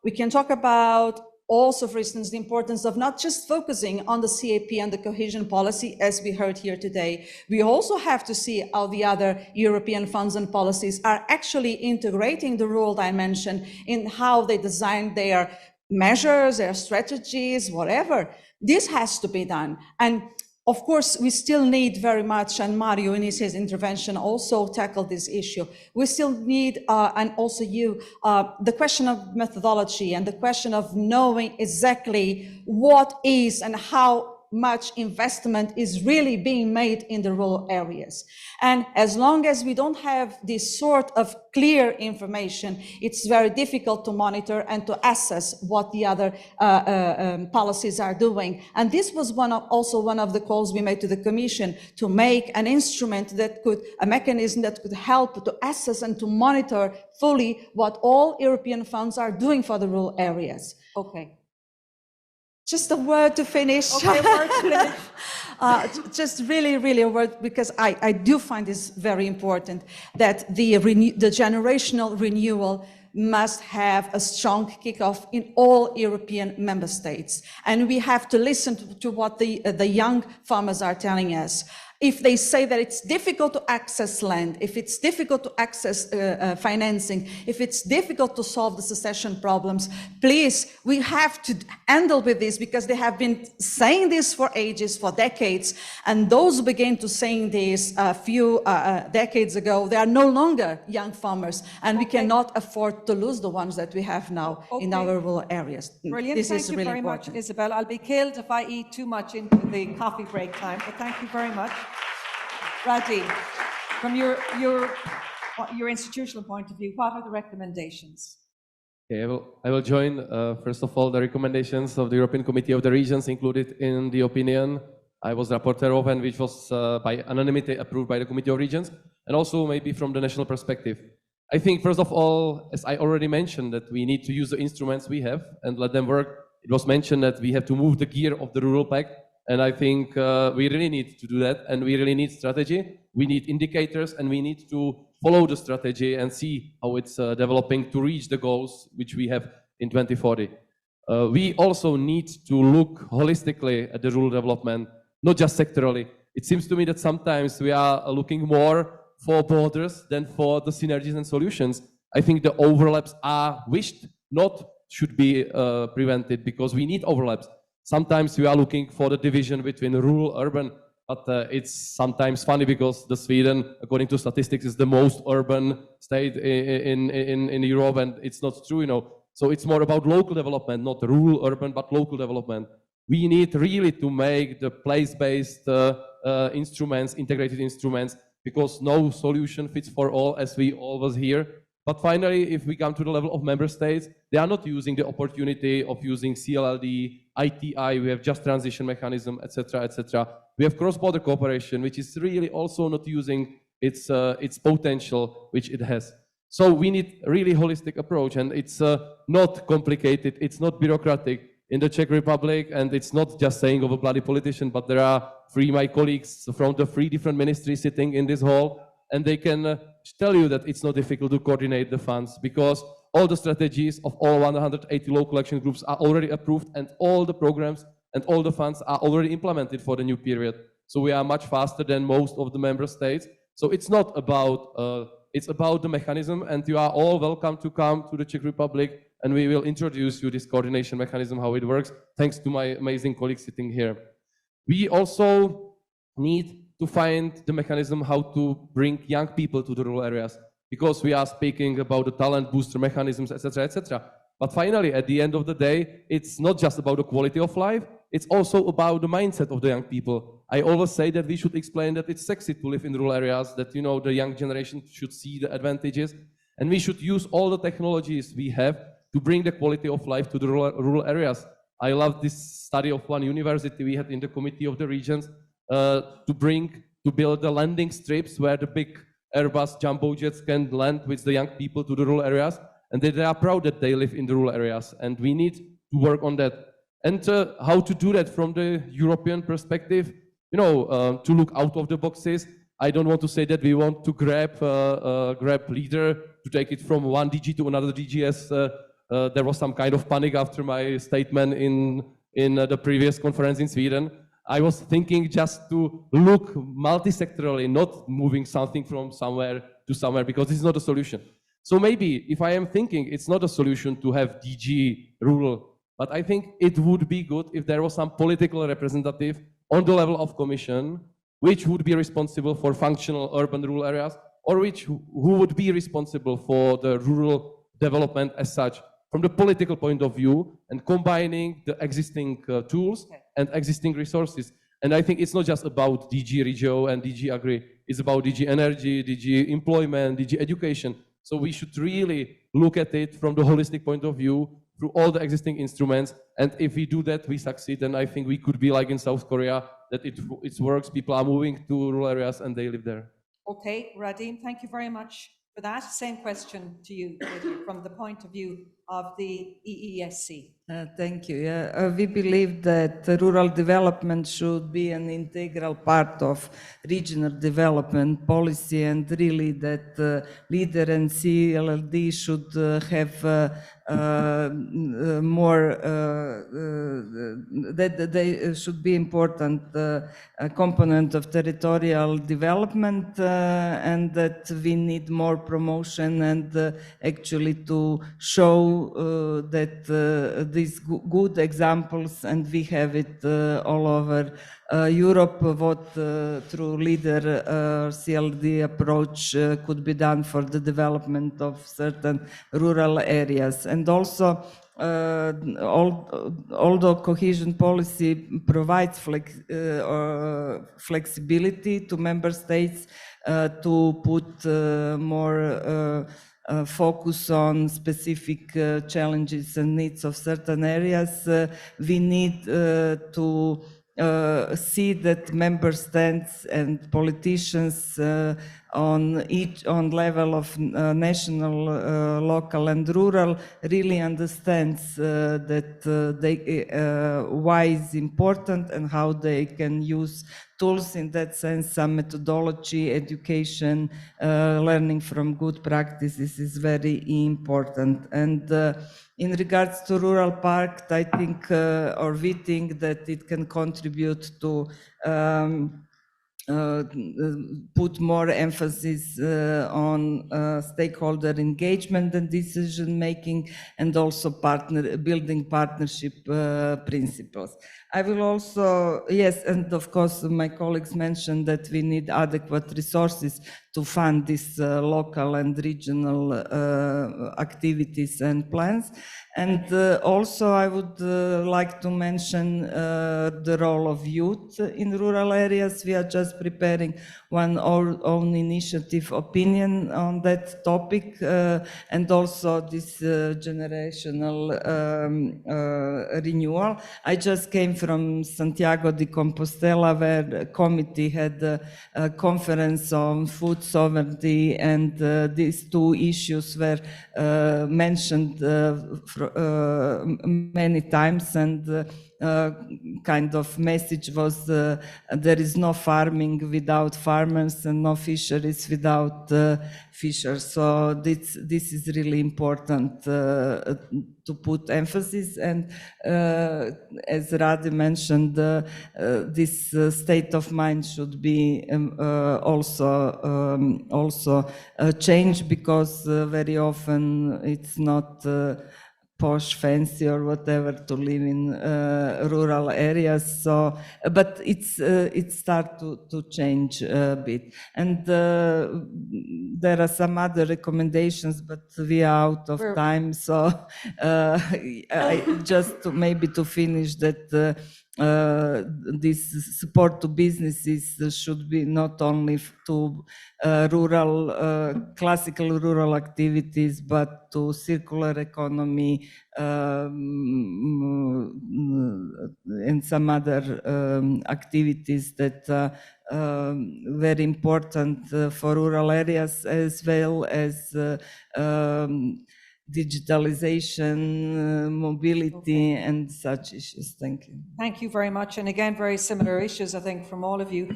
We can talk about also, for instance, the importance of not just focusing on the CAP and the cohesion policy, as we heard here today. We also have to see how the other European funds and policies are actually integrating the rural dimension in how they design their measures, their strategies, whatever. This has to be done. And of course, we still need very much, and Mario in his intervention also tackled this issue. We still need, and also you, the question of methodology and the question of knowing exactly what is and how much investment is really being made in the rural areas. And as long as we don't have this sort of clear information, it's very difficult to monitor and to assess what the other policies are doing. And this was also one of the calls we made to the Commission, to make an instrument that a mechanism that could help to assess and to monitor fully what all European funds are doing for the rural areas. Okay. Just a word to finish. Okay, word to finish. Just really, really a word, because I do find this very important, that the generational renewal must have a strong kickoff in all European member states. And we have to listen to what the young farmers are telling us. If they say that it's difficult to access land, if it's difficult to access financing, if it's difficult to solve the succession problems, please, we have to handle with this, because they have been saying this for ages, for decades. And those who began to saying this a few decades ago, they are no longer young farmers, and we cannot afford to lose the ones that we have now in our rural areas.
Brilliant.
This
thank
is
you
really
very
important.
much, Isabel. I'll be killed if I eat too much into the coffee break time, but thank you very much. Raji, from your institutional point of view, what are the recommendations?
Okay, I will join, first of all, the recommendations of the European Committee of the Regions included in the opinion I was rapporteur of, and which was by unanimity approved by the Committee of Regions, and also maybe from the national perspective. I think, first of all, as I already mentioned, that we need to use the instruments we have and let them work. It was mentioned that we have to move the gear of the Rural Pact. And I think we really need to do that, and we really need strategy. We need indicators, and we need to follow the strategy and see how it's developing to reach the goals which we have in 2040. We also need to look holistically at the rural development, not just sectorally. It seems to me that sometimes we are looking more for borders than for the synergies and solutions. I think the overlaps are wished, not should be prevented, because we need overlaps. Sometimes we are looking for the division between rural, urban, but it's sometimes funny because Sweden, according to statistics, is the most urban state in Europe, and it's not true, you know. So it's more about local development, not rural, urban, but local development. We need really to make the place-based instruments, integrated instruments, because no solution fits for all, as we always hear. But finally, if we come to the level of member states, they are not using the opportunity of using CLLD, ITI, we have just transition mechanism, etc., etc. We have cross-border cooperation, which is really also not using its potential, which it has. So we need a really holistic approach, and it's not complicated, it's not bureaucratic. In the Czech Republic, and it's not just saying of a bloody politician, but there are my colleagues from the 3 different ministries sitting in this hall, and they can tell you that it's not difficult to coordinate the funds, because all the strategies of all 180 local action groups are already approved, and all the programs and all the funds are already implemented for the new period. So we are much faster than most of the member states. So it's not about, it's about the mechanism, and you are all welcome to come to the Czech Republic, and we will introduce you this coordination mechanism, how it works, thanks to my amazing colleagues sitting here. We also need to find the mechanism how to bring young people to the rural areas, because we are speaking about the talent booster mechanisms, etc., etc. But finally, at the end of the day, it's not just about the quality of life, it's also about the mindset of the young people. I always say that we should explain that it's sexy to live in rural areas, that, you know, the young generation should see the advantages, and we should use all the technologies we have to bring the quality of life to the rural areas. I love this study of one university we had in the Committee of the Regions to build the landing strips where the big Airbus jumbo jets can land with the young people to the rural areas, and they are proud that they live in the rural areas, and we need to work on that. And how to do that from the European perspective, you know, to look out of the boxes. I don't want to say that we want to grab leader to take it from one DG to another DG, as there was some kind of panic after my statement in the previous conference in Sweden. I was thinking just to look multi-sectorally, not moving something from somewhere to somewhere, because this is not a solution. So maybe if I am thinking it's not a solution to have DG rural, but I think it would be good if there was some political representative on the level of Commission, which would be responsible for functional urban rural areas, or who would be responsible for the rural development as such, from the political point of view, and combining the existing tools and existing resources. And I think it's not just about DG Regio and DG Agri, it's about DG Energy, DG Employment, DG Education. So we should really look at it from the holistic point of view, through all the existing instruments. And if we do that, we succeed. And I think we could be like in South Korea, that it works, people are moving to rural areas and they live there.
Okay, Radim, thank you very much for that. Same question to you, Lydia, from the point of view of the EESC.
Thank you. We believe that rural development should be an integral part of regional development policy, and really that leader and CLLD should have more, that they should be important component of territorial development, and that we need more promotion and actually to show that these good examples, and we have it all over Europe, what through leader CLD approach could be done for the development of certain rural areas. And also, although cohesion policy provides flexibility to member states to put more focus on specific challenges and needs of certain areas, we need to see that member states and politicians on level of national, local and rural really understands that why is important and how they can use tools in that sense. Some methodology, education, learning from good practices is very important. And in regards to rural park, I think, or we think that it can contribute to put more emphasis on stakeholder engagement and decision making, and also building partnership principles. I will also, yes, and of course my colleagues mentioned that we need adequate resources to fund these local and regional activities and plans. And also I would like to mention the role of youth in rural areas. We are just preparing one own initiative opinion on that topic, and also this generational renewal. I just came from Santiago de Compostela, where the committee had a conference on food sovereignty, and these two issues were mentioned many times, and kind of message was there is no farming without farmers and no fisheries without fishers. So this is really important to put emphasis. And as Rade mentioned, this state of mind should be also changed, because very often it's not posh, fancy, or whatever to live in rural areas. So, but it start to change a bit. And there are some other recommendations, but we are out of time. So, just maybe to finish that. This support to businesses should be not only to rural, classical rural activities, but to circular economy and some other activities that are very important for rural areas, as well as digitalization, mobility, and such issues. Thank you.
Thank you very much. And again, very similar issues, I think, from all of you.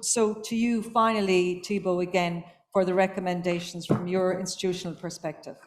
So to you, finally, Thibault, again, for the recommendations from your institutional perspective.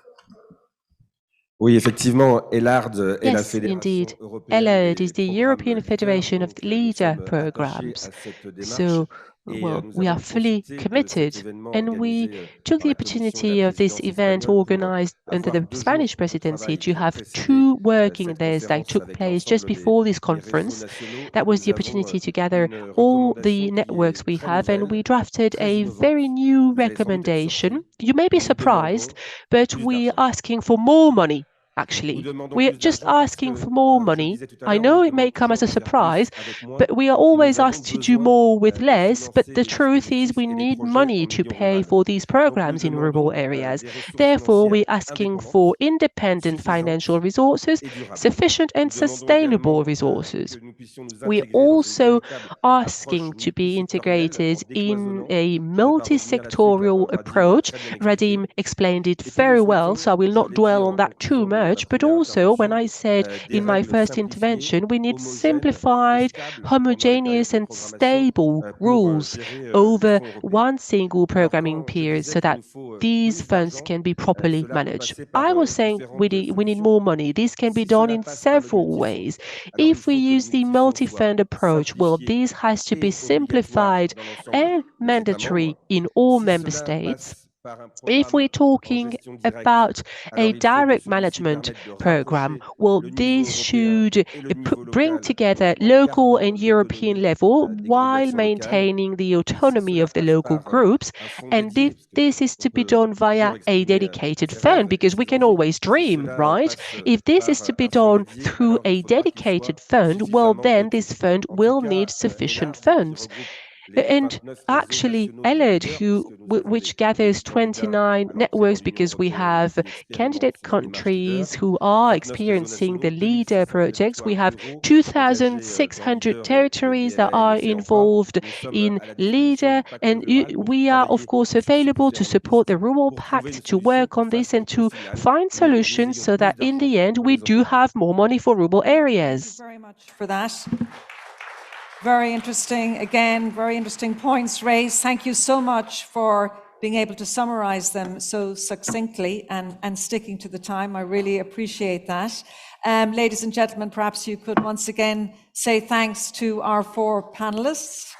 Oui, effectivement, ELARD est la
Yes, indeed.
Fédération européenne
ELARD is
des
the European
programmes
Federation of
leaders, donc nous
Leader
sommes
programs.
attachés à cette démarche.
So, well,
Nous
we are
avons
fully
profité de
committed,
cet événement
and we
organisé
took
par
the
la Commission de
opportunity
la
of this
présidence
event
espagnole pour
organized under
avoir
the
2
Spanish
jours de
presidency
travail
to
qui ont
have
précédé
2 working
cette
days that
conférence
took
avec
place just
l'ensemble
before this
des réseaux
conference.
nationaux.
That
Et
was the
nous avons
opportunity to gather
une
all
recommandation
the
qui
networks
est
we
très
have, and
nouvelle,
we drafted
très
a
innovante.
very new
Vous allez sans doute être
recommendation.
surpris.
You may be
Nous
surprised,
demandons
but
plus
we're
d'argent.
asking for more money.
Nous
Actually,
demandons
we're
plus
just
d'argent parce
asking
que,
for more
je le
money.
disais tout à
I
l'heure, on
know
nous
it may
demande
come as a
toujours de faire plus
surprise,
avec moins.
but we are
Et nous
always
avons
asked to do
besoin
more with
de
less. But
financer
the
les
truth is,
dispositifs
we
et les
need
projets
money
en
to
milieu
pay
rural.
for these
Donc nous
programs in rural
demandons
areas.
des ressources
Therefore, we're
financières
asking for
indépendantes,
independent financial
suffisantes
resources,
et durables.
sufficient and
Nous demandons
sustainable
également
resources.
que nous puissions nous
We're
intégrer dans une
also
véritable
asking
approche
to be
multisectorielle
integrated
en
in
décloisonnant.
a
Je ne vais pas revenir là-dessus car
multi-sectorial
Radim l'a
approach.
très bien expliqué.
Radim explained it
Et puis nous
very well,
souhaitons,
so I will
je
not
l'ai dit
dwell
en
on that too
conclusion de ma
much. But
première
also, when
intervention,
I said
des
in my
règles
first
simplifiées,
intervention, we need
homogènes et
simplified,
stables pendant les
homogeneous,
périodes de
and
programmation
stable
pour
rules
gérer les
over
fonds européens.
one single
Alors
programming
quand je
period
disais
so
qu'il
that
nous faut
these
plus
funds
d'argent,
can be properly
cela peut
managed.
passer par
I was saying we
différentes
need
solutions.
more money. This can be
Si
done
cela
in
passe par le
several
multifonds,
ways.
alors il
If we
faut que le
use the
multifonds soit
multi-fund approach, well,
simplifié
this has to be
et obligatoire
simplified
dans l'ensemble
and
des États
mandatory
membres.
in all
Si
member
cela
states.
passe par un
If
programme
we're
en
talking
gestion directe,
about a
alors il faut que
direct
celui-ci
management
permette de
program,
rapprocher
well,
le niveau
this
européen
should
et le niveau
bring
local
together
en
local
gardant
and European
l'autonomie
level
des grandes
while
actions locales.
maintaining the
Et si
autonomy
cela
of the
passe
local
par
groups.
un fonds
And
dédié, parce que
this is
on
to be
peut
done via
toujours
a
exprimer
dedicated
ses
fund,
rêves et
because we
ses
can
envies.
always
Si
dream,
cela
right?
passe
If this
par
is to be
un fonds
done
dédié,
through
alors il
a
faudra qu'il
dedicated
soit
fund, well,
suffisamment
then
doté.
this fund
En tout
will need
cas,
sufficient
ELARD, qui
funds.
regroupe les
And
29 réseaux
actually,
nationaux de
ELARD,
leaders, puisque nous avons
which
des
gathers
candidats
29
à l'entrée
networks,
dans l'Union
because we
européenne
have
qui expérimentent
candidate
cette démarche leader,
countries who are
39 réseaux
experiencing the
nationaux,
leader
2600
projects. We
territoires
have
ruraux engagés dans
2,600
leader et le
territories that are
DLAN fait emploi.
involved
Nous sommes
in
à la disposition
leader,
du pacte
and
rural pour
we are, of
travailler
course,
sur ces
available to
différentes
support the
pistes
Rural
pour trouver une
Pact to
solution
work
qui
on this
fasse
and
qu'au
to
final,
find
nous
solutions
ayons
so that
plus
in the
d'argent
end
pour
we
les
do
enfants.
have more money for rural
Thank you
areas.
very much for that. Very interesting, again, very interesting points raised. Thank you so much for being able to summarize them so succinctly and sticking to the time. I really appreciate that. Ladies and gentlemen, perhaps you could once again say thanks to our 4 panelists.